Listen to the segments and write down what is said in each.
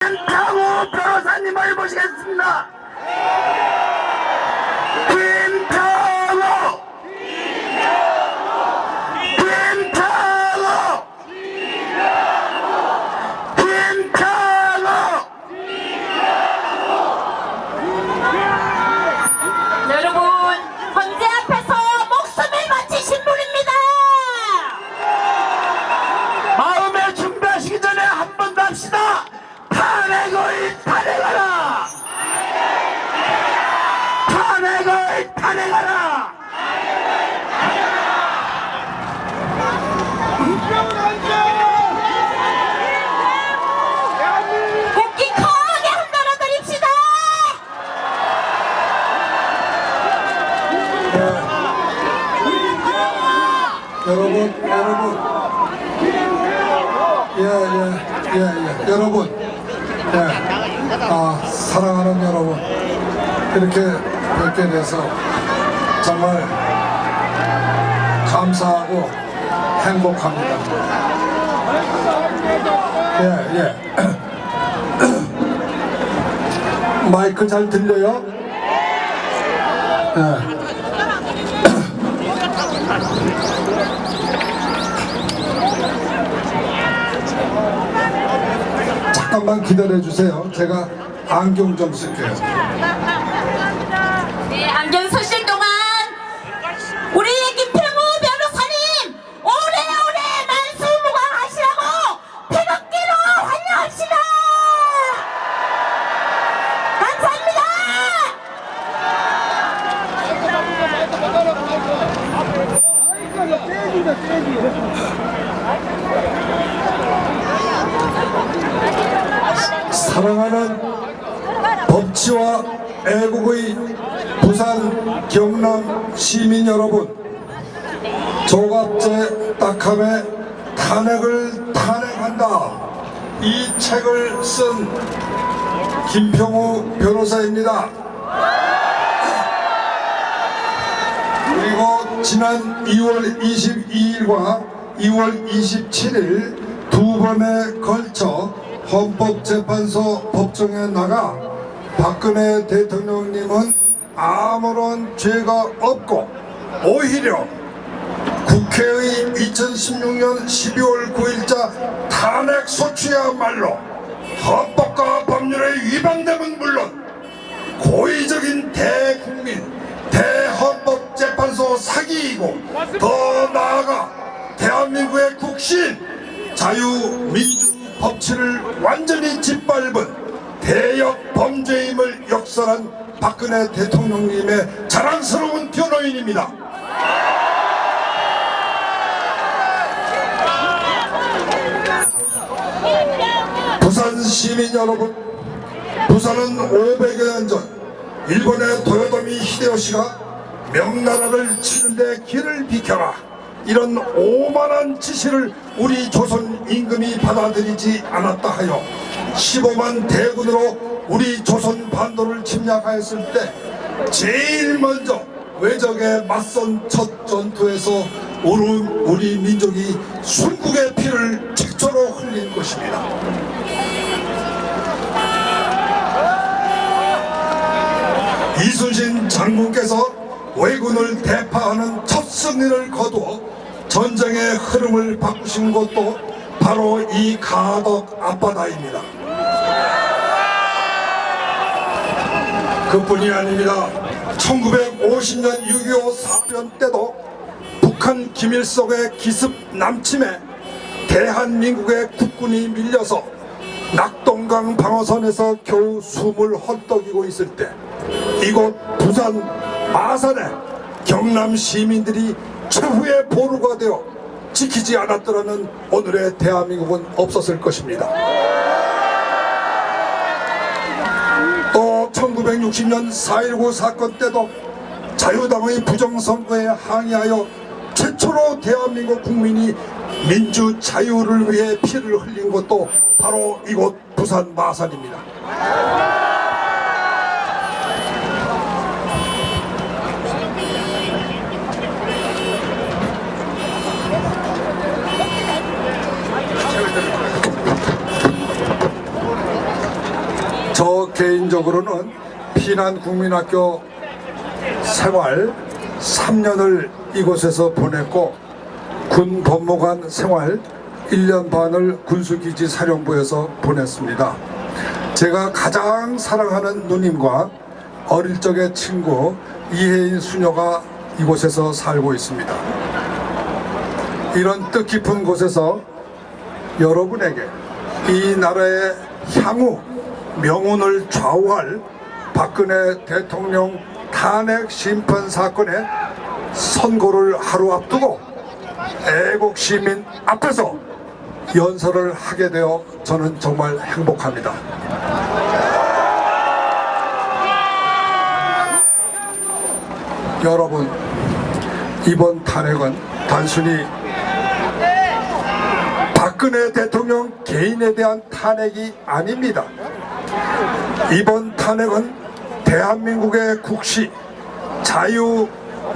김평우 변호사님을 모시겠습니다. 김평우! 김평우! 김평우! 여러분, 헌재 앞에서 목숨을 바치신 분입니다. 마음에 준비하시기 전에 한 번 더 합시다. 탄핵을 탄핵하라! 탄핵을 탄핵하라! 국기 크게 흔들어 드립시다. 여러분, 사랑하는 여러분, 이렇게 뵙게 돼서 정말 감사하고 행복합니다. 마이크 잘 들려요? 잠깐만 기다려주세요. 제가 안경 좀 쓸게요. 네, 안경 쓰실 동안 우리 김평우 변호사님 오래오래 만수무강하시라고 태극기로 환영합시다. 감사합니다. 사랑하는 법치와 애국의 부산 경남 시민 여러분, 조갑제 딱함에 탄핵을 탄핵한다, 이 책을 쓴 김평우 변호사입니다. 그리고 지난 2월 22일과 2월 27일 두 번에 걸쳐 헌법재판소 법정에 나가 박근혜 대통령님은 아무런 죄가 없고 오히려 국회의 2016년 12월 9일자 탄핵소추야말로 헌법과 법률에 위반됨은 물론 고의적인 대국민 대헌법재판소 사기이고 더 나아가 대한민국의 국신 자유민주 법치를 완전히 짓밟은 대역 범죄임을 역설한 박근혜 대통령님의 자랑스러운 변호인입니다. 부산 시민 여러분, 부산은 500여 년 전 일본의 도요토미 히데요시가 명나라를 치는데 길을 비켜라, 이런 오만한 지시를 우리 조선 임금이 받아들이지 않았다 하여 15만 대군으로 우리 조선 반도를 침략하였을 때 제일 먼저 외적에 맞선 첫 전투에서 우리 민족이 순국의 피를 최초로 흘린 것입니다. 이순신 장군께서 왜군을 대파하는 첫 승리를 거두어 전쟁의 흐름을 바꾸신 것도 바로 이 가덕 앞바다입니다. 그뿐이 아닙니다. 1950년 6.25 사변 때도 북한 김일성의 기습 남침에 대한민국의 국군이 밀려서 낙동강 방어선에서 겨우 숨을 헐떡이고 있을 때 이곳 부산 마산에 경남 시민들이 최후의 보루가 되어 지키지 않았더라면 오늘의 대한민국은 없었을 것입니다. 또 1960년 4.19 사건 때도 자유당의 부정선거에 항의하여 최초로 대한민국 국민이 민주 자유를 위해 피를 흘린 것도 바로 이곳 부산 마산입니다. 저 개인적으로는 피난국민학교 생활 3년을 이곳에서 보냈고 군 법무관 생활 1년 반을 군수기지 사령부에서 보냈습니다. 제가 가장 사랑하는 누님과 어릴 적의 친구 이혜인 수녀가 이곳에서 살고 있습니다. 이런 뜻깊은 곳에서 여러분에게 이 나라의 향후 명운을 좌우할 박근혜 대통령 탄핵 심판 사건의 선고를 하루 앞두고 애국 시민 앞에서 연설을 하게 되어 저는 정말 행복합니다. 여러분, 이번 탄핵은 단순히 박근혜 대통령 개인에 대한 탄핵이 아닙니다. 이번 탄핵은 대한민국의 국시, 자유,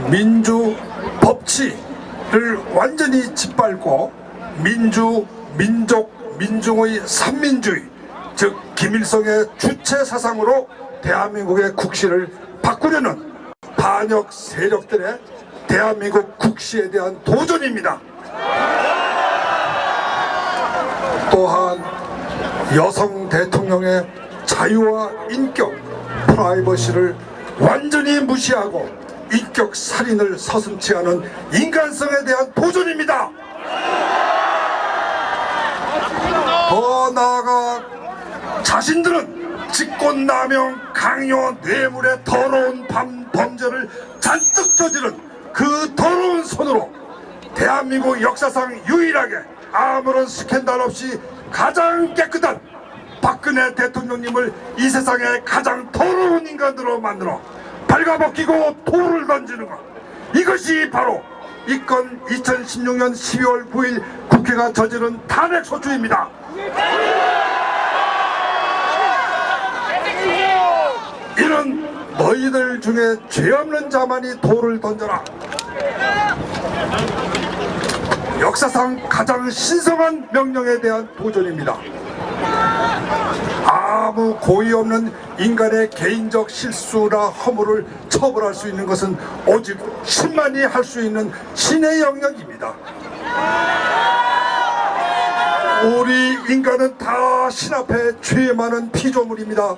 민주, 법치를 완전히 짓밟고 민주, 민족, 민중의 삼민주의, 즉 김일성의 주체 사상으로 대한민국의 국시를 바꾸려는 반역 세력들의 대한민국 국시에 대한 도전입니다. 또한 여성 대통령의 자유와 인격, 프라이버시를 완전히 무시하고 인격 살인을 서슴지 않은 인간성에 대한 도전입니다. 더 나아가 자신들은 직권남용, 강요, 뇌물의 더러운 범죄를 잔뜩 저지른 그 더러운 손으로 대한민국 역사상 유일하게 아무런 스캔들 없이 가장 깨끗한 박근혜 대통령님을 이 세상의 가장 더러운 인간으로 만들어 발가벗기고 돌을 던지는 것, 이것이 바로 이건 2016년 12월 9일 국회가 저지른 탄핵 소추입니다. 이는 너희들 중에 죄 없는 자만이 돌을 던져라. 역사상 가장 신성한 명령에 대한 도전입니다. 아무 고의 없는 인간의 개인적 실수나 허물을 처벌할 수 있는 것은 오직 신만이 할 수 있는 신의 영역입니다. 우리 인간은 다 신 앞에 죄 많은 피조물입니다.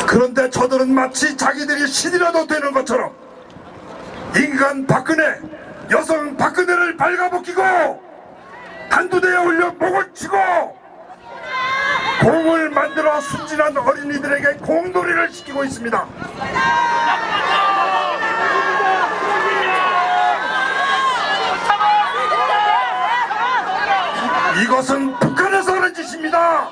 그런데 저들은 마치 자기들이 신이라도 되는 것처럼 인간 박근혜, 여성 박근혜를 발가벗기고 단두대에 올려 목을 치고 공을 만들어 순진한 어린이들에게 공놀이를 시키고 있습니다. 이것은 북한에서 하는 짓입니다.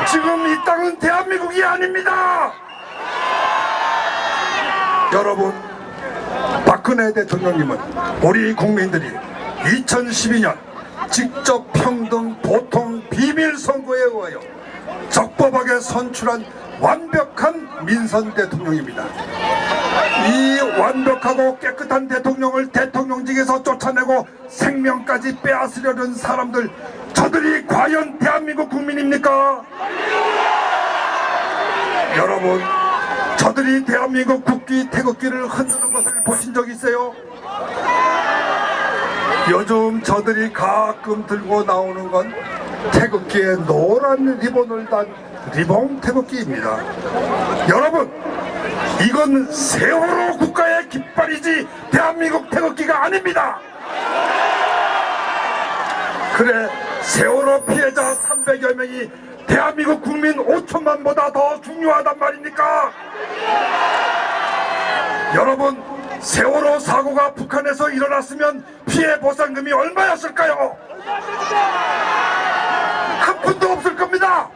지금 이 땅은 대한민국이 아닙니다. 여러분, 박근혜 대통령님은 우리 국민들이 2012년 직접 평등 보통 비밀 선거에 의하여 적법하게 선출한 완벽한 민선 대통령입니다. 이 완벽하고 깨끗한 대통령을 대통령직에서 쫓아내고 생명까지 빼앗으려는 사람들, 저들이 과연 대한민국 국민입니까? 여러분, 저들이 대한민국 국기 태극기를 흔드는 것을 보신 적 있어요? 요즘 저들이 가끔 들고 나오는 건 태극기에 노란 리본을 단 리본 태극기입니다. 여러분, 이건 세월호 국가의 깃발이지 대한민국 태극기가 아닙니다. 그래, 세월호 피해자 300여 명이 대한민국 국민 5천만보다 더 중요하단 말입니까? 여러분, 세월호 사고가 북한에서 일어났으면 피해 보상금이 얼마였을까요? 한 푼도 없을 겁니다.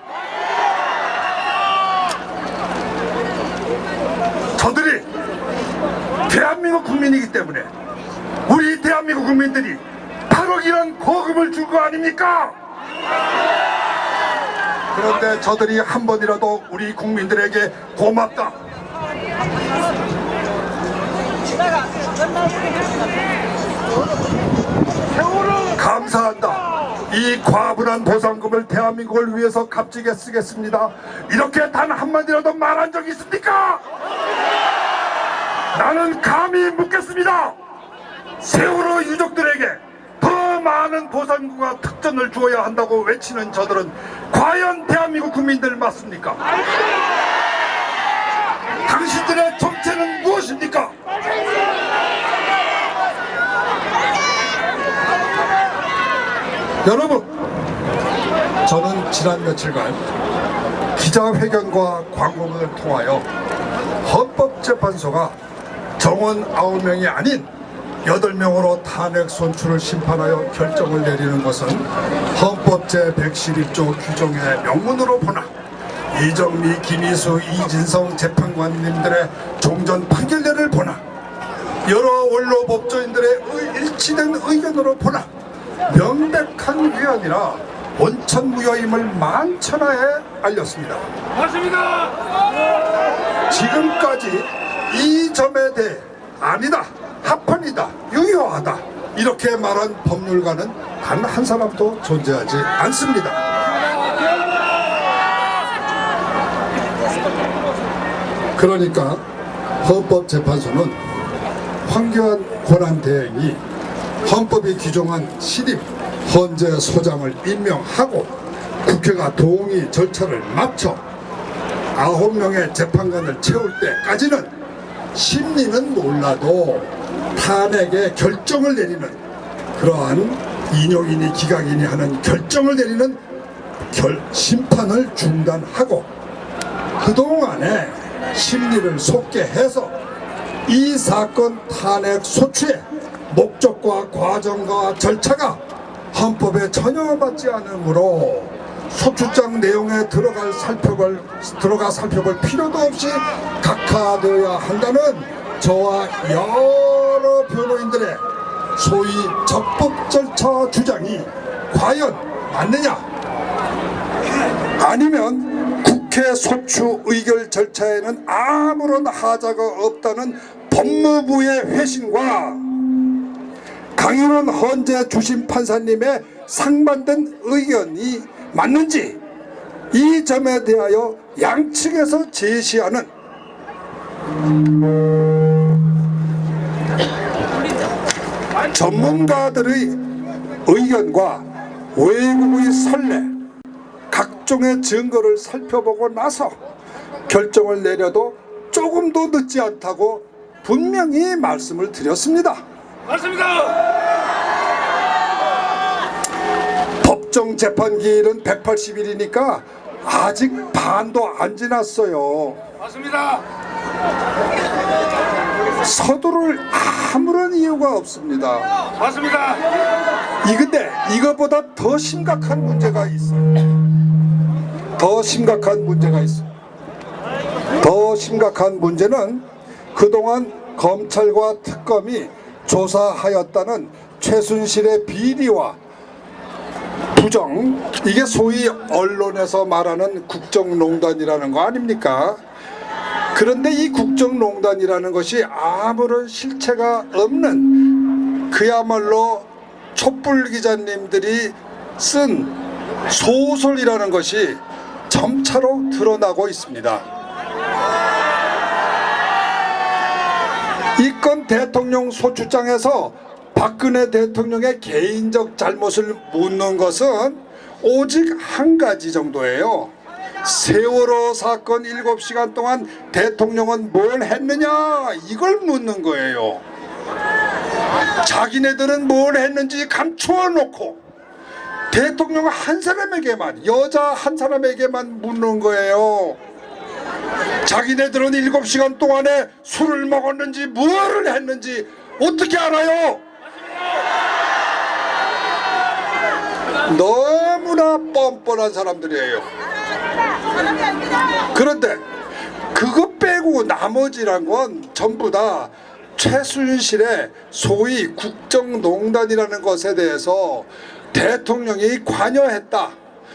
저들이 대한민국 국민이기 때문에 우리 대한민국 국민들이 8억이란 거금을 준 거 아닙니까? 그런데 저들이 한 번이라도 우리 국민들에게 고맙다, 감사한다, 이 과분한 보상금을 대한민국을 위해서 값지게 쓰겠습니다. 이렇게 단 한마디라도 말한 적 있습니까? 나는 감히 묻겠습니다. 세월호 유족들에게 더 많은 보상금과 특전을 주어야 한다고 외치는 저들은 과연 대한민국 국민들 맞습니까? 당신들의 정체는 무엇입니까? 여러분, 저는 지난 며칠간 기자회견과 광고문을 통하여 헌법재판소가 정원 9명이 아닌 8명으로 탄핵 선출을 심판하여 결정을 내리는 것은 헌법 제111조 규정의 명문으로 보나 이정미, 김희수, 이진성 재판관님들의 종전 판결례를 보나 여러 원로 법조인들의 일치된 의견으로 보나 명백한 위헌이라 원천무효임을 만천하에 알렸습니다. 맞습니다. 지금까지 이 점에 대해 아니다, 합헌이다, 유효하다 이렇게 말한 법률가는 단 한 사람도 존재하지 않습니다. 그러니까 헌법재판소는 황교안 권한대행이 헌법이 규정한 신임 헌재소장을 임명하고 국회가 동의 절차를 마쳐 9명의 재판관을 채울 때까지는 심리는 몰라도 탄핵의 결정을 내리는 그러한 인용이니 기각이니 하는 결정을 내리는 심판을 중단하고 그동안에 심리를 속게 해서 이 사건 탄핵 소추의 목적과 과정과 절차가 헌법에 전혀 맞지 않으므로 소추장 내용에 들어가 살펴볼 필요도 없이 각하되어야 한다는 저와 여러 변호인들의 소위 적법 절차 주장이 과연 맞느냐? 아니면 국회 소추 의결 절차에는 아무런 하자가 없다는 법무부의 회신과 강윤원 헌재 주심 판사님의 상반된 의견이 맞는지 이 점에 대하여 양측에서 제시하는 전문가들의 의견과 외국의 선례 각종의 증거를 살펴보고 나서 결정을 내려도 조금도 늦지 않다고 분명히 말씀을 드렸습니다. 맞습니다. 법정 재판 기일은 180일이니까 아직 반도 안 지났어요. 맞습니다. 서두를 아무런 이유가 없습니다. 맞습니다. 근데 이것보다 더 심각한 문제가 있어요. 더 심각한 문제가 있어요. 더 심각한 문제는 그동안 검찰과 특검이 조사하였다는 최순실의 비리와 부정, 이게 소위 언론에서 말하는 국정농단이라는 거 아닙니까? 그런데 이 국정농단이라는 것이 아무런 실체가 없는 그야말로 촛불 기자님들이 쓴 소설이라는 것이 점차로 드러나고 있습니다. 이건 대통령 소추장에서 박근혜 대통령의 개인적 잘못을 묻는 것은 오직 한 가지 정도예요. 세월호 사건 7시간 동안 대통령은 뭘 했느냐 이걸 묻는 거예요. 자기네들은 뭘 했는지 감추어 놓고 대통령 한 사람에게만, 여자 한 사람에게만 묻는 거예요. 자기네들은 7시간 동안에 술을 먹었는지 무엇을 했는지 어떻게 알아요? 너무나 뻔뻔한 사람들이에요. 그런데 그거 빼고 나머지란 건 전부 다 최순실의 소위 국정농단이라는 것에 대해서 대통령이 관여했다,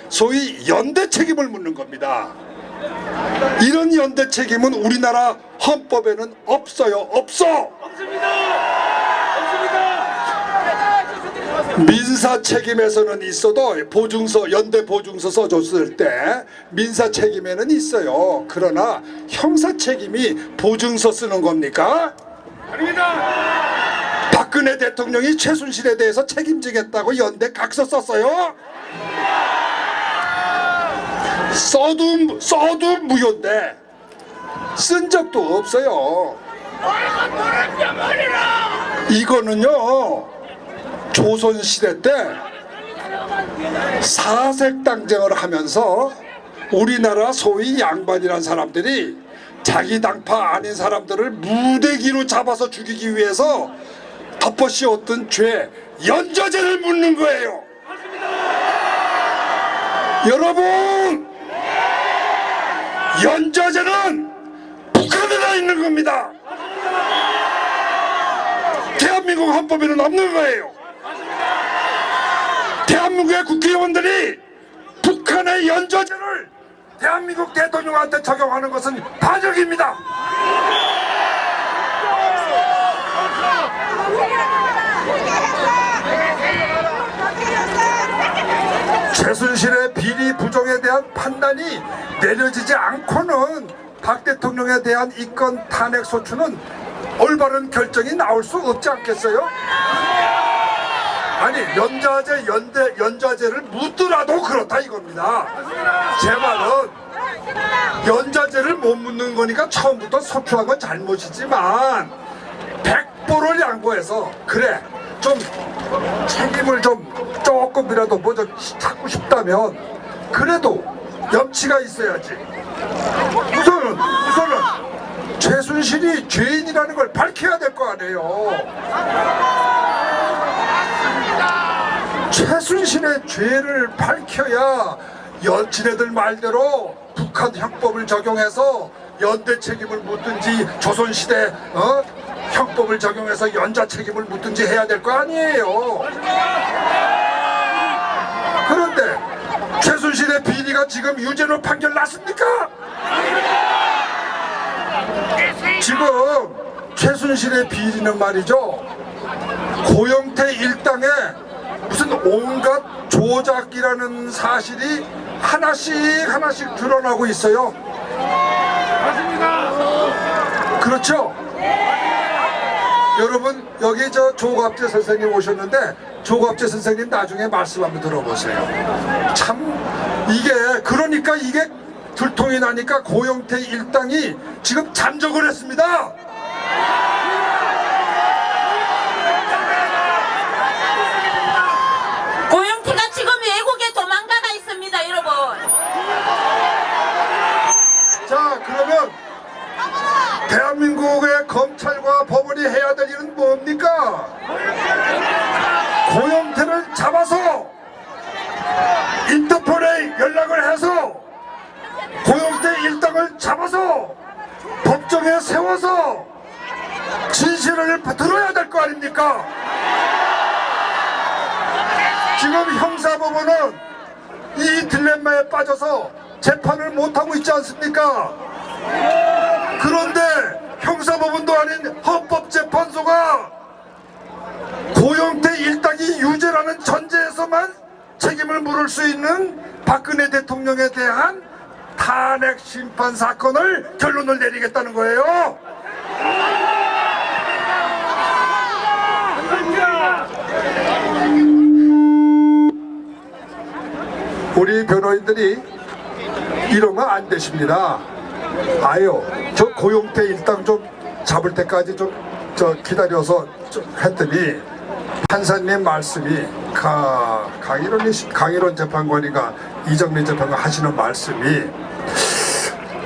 소위 연대 책임을 묻는 겁니다. 이런 연대 책임은 우리나라 헌법에는 없어요. 없어. 없습니다. 없습니다. 민사 책임에서는 있어도 보증서, 연대 보증서 써줬을 때 민사 책임에는 있어요. 그러나 형사 책임이 보증서 쓰는 겁니까? 아닙니다. 박근혜 대통령이 최순실에 대해서 책임지겠다고 연대 각서 썼어요? 써도 무효인데 쓴 적도 없어요. 이거는요, 조선시대 때 사색당쟁을 하면서 우리나라 소위 양반이란 사람들이 자기 당파 아닌 사람들을 무대기로 잡아서 죽이기 위해서 덮어씌웠던 죄, 연좌제를 묻는 거예요. 여러분, 연좌제는 북한에나 있는 겁니다. 대한민국 헌법에는 없는 거예요. 대한민국의 국회의원들이 북한의 연좌제를 대한민국 대통령한테 적용하는 것은 반역입니다. 최순실의 비리 부정에 대한 판단이 내려지지 않고는 박 대통령에 대한 이건 탄핵 소추는 올바른 결정이 나올 수 없지 않겠어요? 아니, 연좌제를 묻더라도 그렇다 이겁니다. 제 말은 연좌제를 못 묻는 거니까 처음부터 소추한 건 잘못이지만 100%를 양보해서 그래 좀 책임을 좀 조금이라도 먼저 찾고 싶다면 그래도 염치가 있어야지. 우선은 최순실이 죄인이라는 걸 밝혀야 될 거 아니에요. 최순실의 죄를 밝혀야 지네들 말대로 북한 형법을 적용해서 연대 책임을 묻든지 조선시대 형법을 적용해서 연좌 책임을 묻든지 해야 될 거 아니에요. 그런데 최순실의 비리가 지금 유죄로 판결 났습니까? 지금 최순실의 비리는 말이죠, 고영태 일당에 무슨 온갖 조작이라는 사실이 하나씩 드러나고 있어요. 맞습니다. 그렇죠? 여러분, 여기 저 조갑재 선생님 오셨는데 조갑재 선생님 나중에 말씀 한번 들어보세요. 참 이게 그러니까 이게 들통이 나니까 고영태 일당이 지금 잠적을 했습니다. 고영태가 지금 외국에 도망가가 있습니다, 여러분. 자, 그러면 대한민국의 검찰과 법원이 해야 될 일은 뭡니까? 고영태를 잡아서 인터폴에 연락을 해서 고영태 일당을 잡아서 법정에 세워서 진실을 들어야 될 거 아닙니까? 지금 형사법원은 이 딜레마에 빠져서 재판을 못하고 있지 않습니까? 그런데 형사법원도 아닌 헌법재판소가 고영태 일당이 유죄라는 전제에서만 책임을 물을 수 있는 박근혜 대통령에 대한 탄핵 심판 사건을 결론을 내리겠다는 거예요. 우리 변호인들이 이러면 안 되십니다. 아유, 저 고영태 일당 좀 잡을 때까지 좀 기다려서 좀 했더니 판사님 말씀이 강일원 재판관이가 이정민 재판관 하시는 말씀이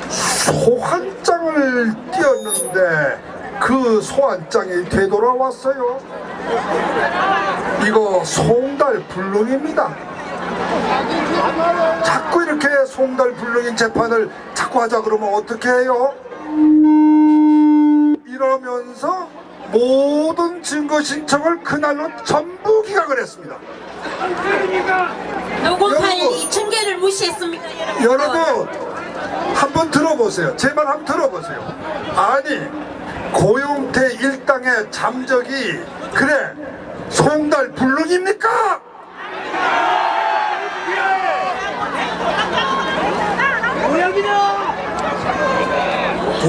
소환장을 띄었는데 그 소환장이 되돌아왔어요. 이거 송달불능입니다. 자꾸 이렇게 송달불능인 재판을 자꾸 하자 그러면 어떻게 해요? 이러면서 모든 증거 신청을 그날로 전부 기각을 했습니다. 녹음 파일 2,000개를 무시했습니다, 여러분 한번 들어보세요. 제 말 한번 들어보세요. 아니, 고영태 일당의 잠적이 그래 송달 불능입니까?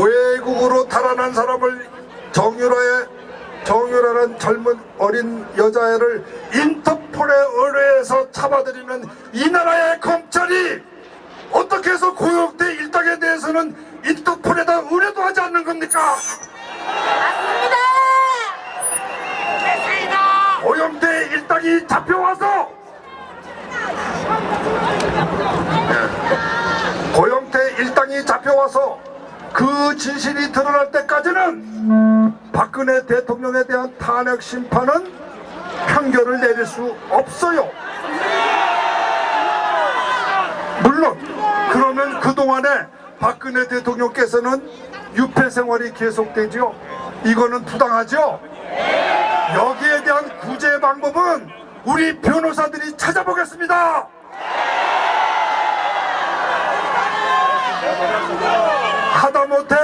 외국으로 달아난 사람을 정유라는 젊은 어린 여자애를 인터폴에 의뢰해서 잡아들이는 이 나라의 검찰이 어떻게 해서 고영태 일당에 대해서는 인터폴에다 의뢰도 하지 않는 겁니까? 맞습니다. 고영태 일당이 잡혀와서 고영태 일당이 잡혀와서 그 진실이 드러날 때까지는 박근혜 대통령에 대한 탄핵 심판은 판결을 내릴 수 없어요. 물론 그러면 그동안에 박근혜 대통령께서는 유폐 생활이 계속되죠. 이거는 부당하죠. 여기에 대한 구제 방법은 우리 변호사들이 찾아보겠습니다. 하다못해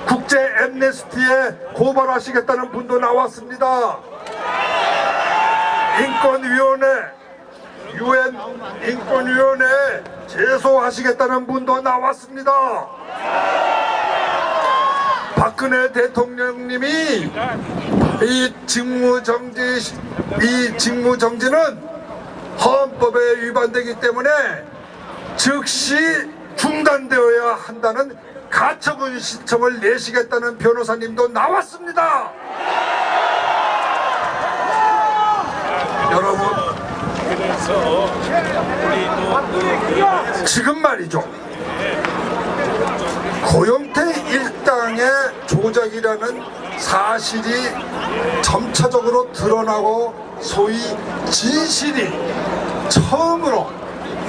국제 엠네스티에 고발하시겠다는 분도 나왔습니다. 인권위원회, UN 인권위원회에 제소하시겠다는 분도 나왔습니다. 박근혜 대통령님이 이 직무정지는 헌법에 위반되기 때문에 즉시 중단되어야 한다는 가처분 신청을 내시겠다는 변호사님도 나왔습니다. 여러분, 지금 말이죠, 고영태 일당의 조작이라는 사실이 점차적으로 드러나고 소위 진실이 처음으로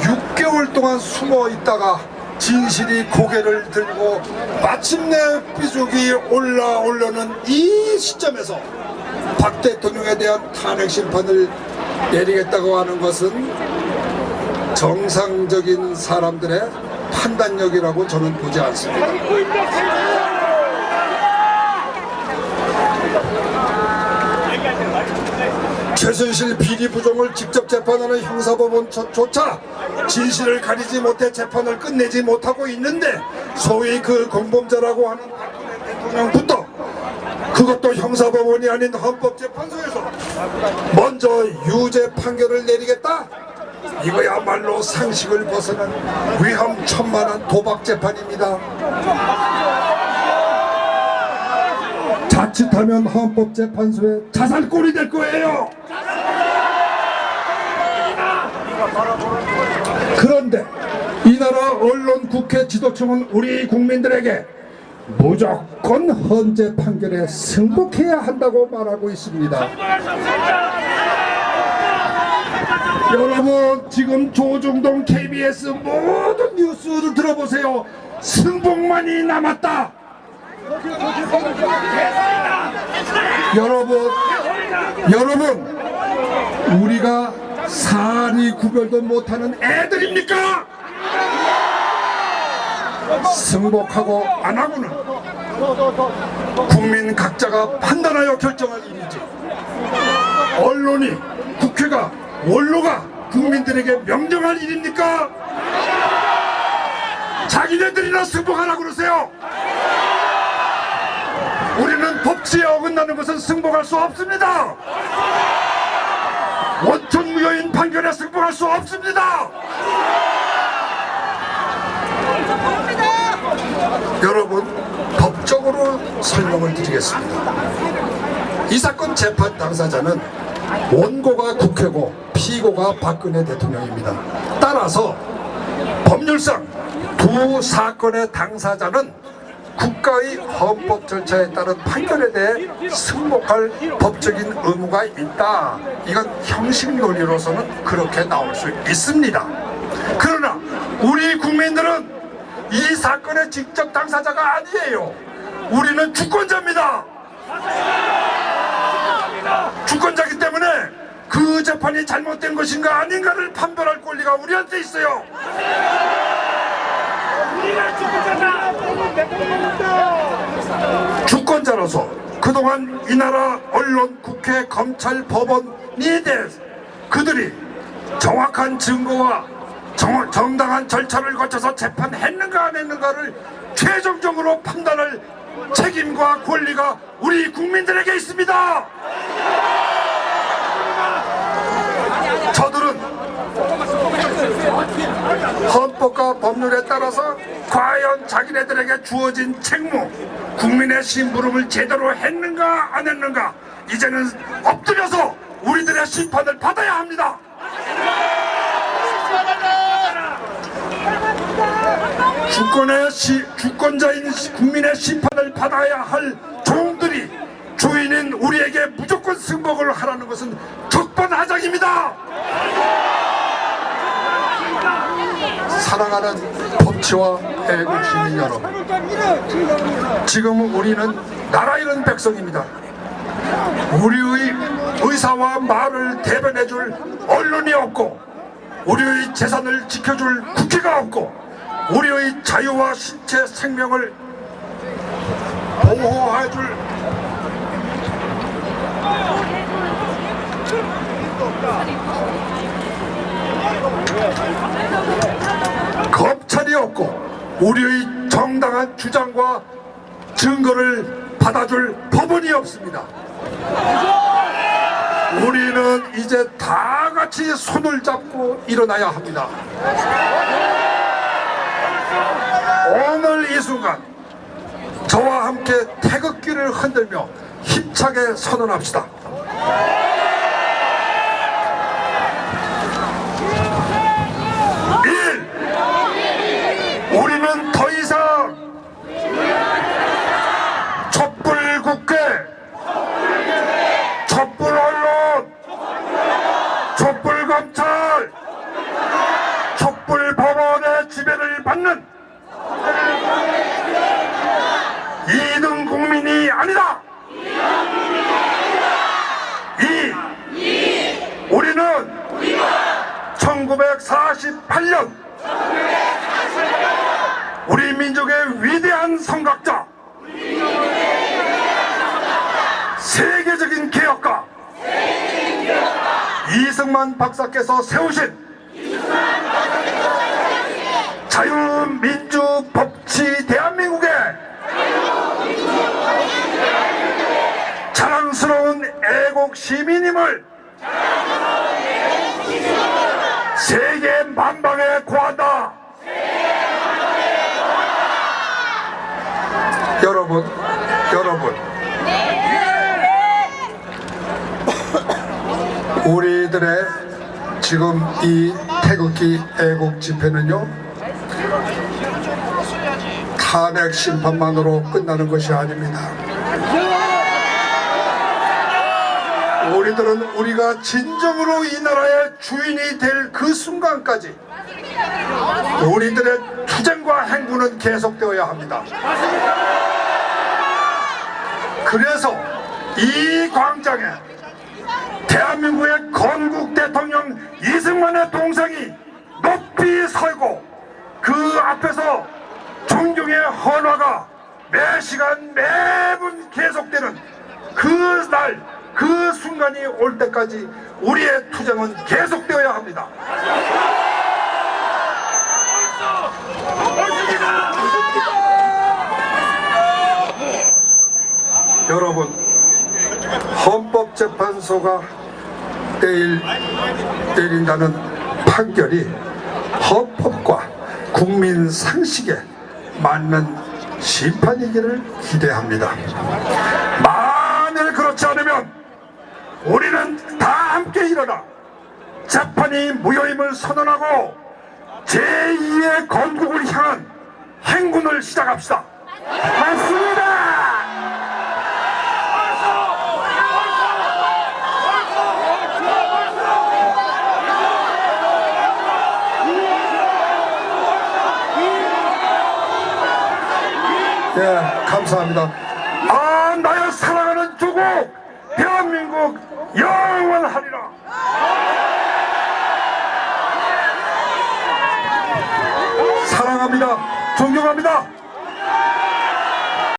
6개월 동안 숨어 있다가 진실이 고개를 들고 마침내 삐죽이 올라오려는 이 시점에서 박 대통령에 대한 탄핵 심판을 내리겠다고 하는 것은 정상적인 사람들의 판단력이라고 저는 보지 않습니다. 최순실 비리 부정을 직접 재판하는 형사법원조차 진실을 가리지 못해 재판을 끝내지 못하고 있는데, 소위 그 공범자라고 하는 박근혜 대통령부터 그것도 형사법원이 아닌 헌법재판소에서 먼저 유죄 판결을 내리겠다? 이거야말로 상식을 벗어난 위험천만한 도박재판입니다. 자칫하면 헌법재판소의 자살골이 될 거예요. 그런데 이 나라 언론, 국회 지도층은 우리 국민들에게 무조건 헌재 판결에 승복해야 한다고 말하고 있습니다. 여러분, 지금 조중동 KBS 모든 뉴스를 들어보세요. 승복만이 남았다. 여러분, 우리가 사리 구별도 못하는 애들입니까? 승복하고 안 하고는 국민 각자가 판단하여 결정할 일이지, 언론이, 국회가, 원로가 국민들에게 명령할 일입니까? 자기네들이나 승복하라고 그러세요. 우리는 법치에 어긋나는 것은 승복할 수 없습니다. 원천무효인 판결에 승복할 수 없습니다. 여러분, 법적으로 설명을 드리겠습니다. 이 사건 재판 당사자는 원고가 국회고 피고가 박근혜 대통령입니다. 따라서 법률상 두 사건의 당사자는 국가의 헌법 절차에 따른 판결에 대해 승복할 법적인 의무가 있다. 이건 형식 논리로서는 그렇게 나올 수 있습니다. 그러나 우리 국민들은 이 사건의 직접 당사자가 아니에요. 우리는 주권자입니다. 주권자이기 때문에 그 재판이 잘못된 것인가 아닌가를 판별할 권리가 우리한테 있어요. 주권자로서 그동안 이 나라 언론, 국회, 검찰, 법원에 대해서 그들이 정확한 증거와 정당한 절차를 거쳐서 재판했는가 안 했는가를 최종적으로 판단할 책임과 권리가 우리 국민들에게 있습니다. 저들은 헌법과 법률에 따라서 과연 자기네들에게 주어진 책무, 국민의 심부름을 제대로 했는가 안 했는가, 이제는 엎드려서 우리들의 심판을 받아야 합니다. 주권자인 국민의 심판을 받아야 할 종들이 주인인 우리에게 무조건 승복을 하라는 것은 적반하장입니다. 사랑하는 법치와 애국 시민 여러분, 지금 우리는 나라 잃은 백성입니다. 우리의 의사와 말을 대변해줄 언론이 없고, 우리의 재산을 지켜줄 국회가 없고, 우리의 자유와 신체 생명을 보호해줄 검찰이 없고, 우리의 정당한 주장과 증거를 받아줄 법원이 없습니다. 우리는 이제 다 같이 손을 잡고 일어나야 합니다. 오늘 이 순간 저와 함께 태극기를 흔들며 힘차게 선언합시다. 우리는 더 이상 촛불국회, 촛불언론, 촛불검찰, 촛불법원의 지배를 받는 2등 국민이 아니다. 우리는 1948년 우리 민족의 위대한 성각자, 세계적인 개혁가 이승만 박사께서 세우신 자유민주 법치 대한민국의 자랑스러운 애국 시민임을 세계 만방에 고한다. 여러분, 우리들의 지금 이 태극기 애국 집회는요, 탄핵 심판만으로 끝나는 것이 아닙니다. 우리들은 우리가 진정으로 이 나라의 주인이 될 그 순간까지 우리들의 투쟁과 행군은 계속되어야 합니다. 그래서 이 광장에 대한민국의 건국 대통령 이승만의 동상이 높이 서고, 그 앞에서 존경의 헌화가 매 시간 매분 계속되는 그 날, 그 순간이 올 때까지 우리의 투쟁은 계속되어야 합니다. 여러분, 헌법재판소가 내린다는 판결이 헌법과 국민 상식에 맞는 심판이기를 기대합니다. 만일 그렇지 않으면 우리는 다 함께 일어나 재판이 무효임을 선언하고 제2의 건국을 향한 행군을 시작합시다. 맞습니다. 예, 감사합니다. 아, 나의 사랑하는 조국 대한민국 영원하리라. 사랑합니다. 존경합니다.